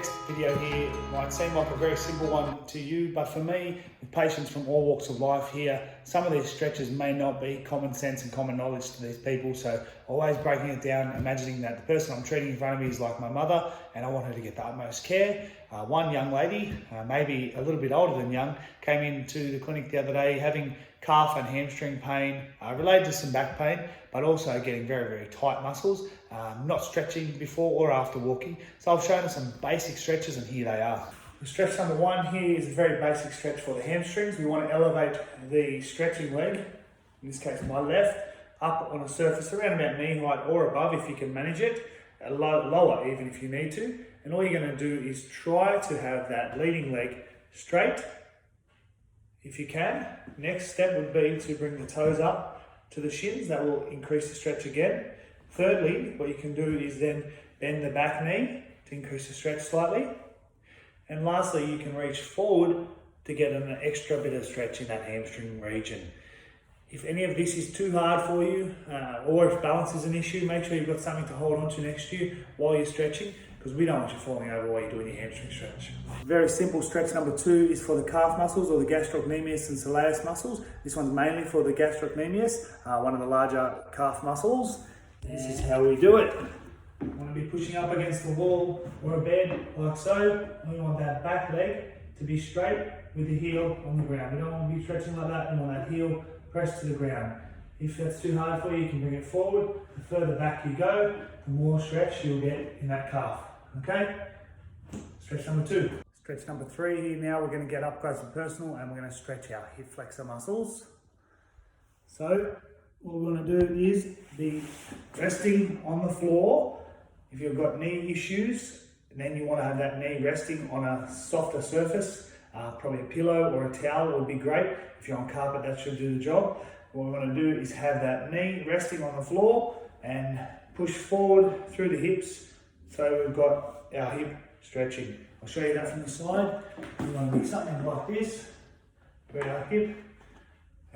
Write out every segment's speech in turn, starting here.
next video here might seem like a very simple one to you, but for me, with patients from all walks of life here, some of these stretches may not be common sense and common knowledge to these people. So always breaking it down, imagining that the person I'm treating in front of me is like my mother and I want her to get the utmost care. One young lady, maybe a little bit older than young, came into the clinic the other day having calf and hamstring pain related to some back pain, but also getting very, very tight muscles, not stretching before or after walking. So I've shown her some basic stretches and here they are. The stretch number one here is a very basic stretch for the hamstrings. We want to elevate the stretching leg, in this case my left, up on a surface around about knee height or above if you can manage it, lower even if you need to. And all you're going to do is try to have that leading leg straight if you can. Next step would be to bring the toes up to the shins. That will increase the stretch again. Thirdly, what you can do is then bend the back knee to increase the stretch slightly. And lastly, you can reach forward to get an extra bit of stretch in that hamstring region. If any of this is too hard for you, or if balance is an issue, make sure you've got something to hold on to next to you while you're stretching, because we don't want you falling over while you're doing your hamstring stretch. Very simple stretch number two is for the calf muscles, or the gastrocnemius and soleus muscles. This one's mainly for the gastrocnemius, one of the larger calf muscles. This is how we do it. You want to be pushing up against the wall or a bed like so. And we want that back leg to be straight with the heel on the ground. We don't want to be stretching like that. We want that heel pressed to the ground. If that's too hard for you, you can bring it forward. The further back you go, the more stretch you'll get in that calf. Okay? Stretch number two. Stretch number three here now, we're going to get up close and personal and we're going to stretch our hip flexor muscles. So, what we're going to do is be resting on the floor. If you've got knee issues, then you want to have that knee resting on a softer surface, probably a pillow or a towel would be great. If you're on carpet, that should do the job. What we want to do is have that knee resting on the floor and push forward through the hips so we've got our hip stretching. I'll show you that from the side. We want to do something like this, where our hip,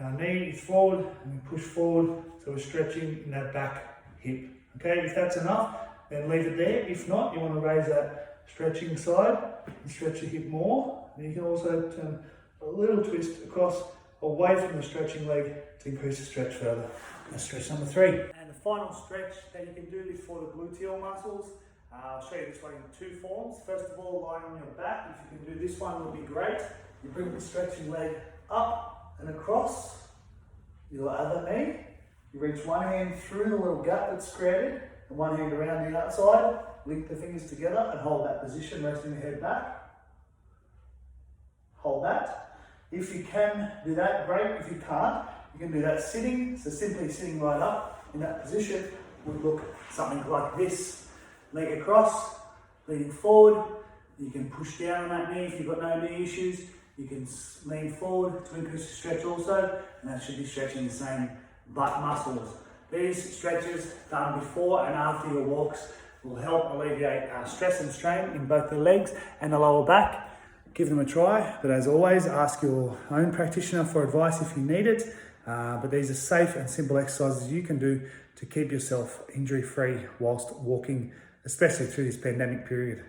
our knee is forward and we push forward so we're stretching in that back hip. Okay, if that's enough, then leave it there. If not, you want to raise that stretching side and stretch the hip more. And you can also turn a little twist across away from the stretching leg to increase the stretch further. That's stretch number three. And the final stretch that you can do is for the gluteal muscles. I'll show you this one in two forms. First of all, lying on your back. If you can do this one, would be great. You bring the stretching leg up and across your other knee. You reach one hand through the little gap that's created and one hand around the outside. Link the fingers together and hold that position, resting the head back. Hold that. If you can do that, great. If you can't, you can do that sitting. So simply sitting right up in that position would look something like this. Leg across, leaning forward. You can push down on that knee if you've got no knee issues. You can lean forward to increase the stretch also, and that should be stretching the same butt muscles. These stretches done before and after your walks will help alleviate stress and strain in both the legs and the lower back. Give them a try, but as always, ask your own practitioner for advice if you need it. But these are safe and simple exercises you can do to keep yourself injury-free whilst walking, especially through this pandemic period.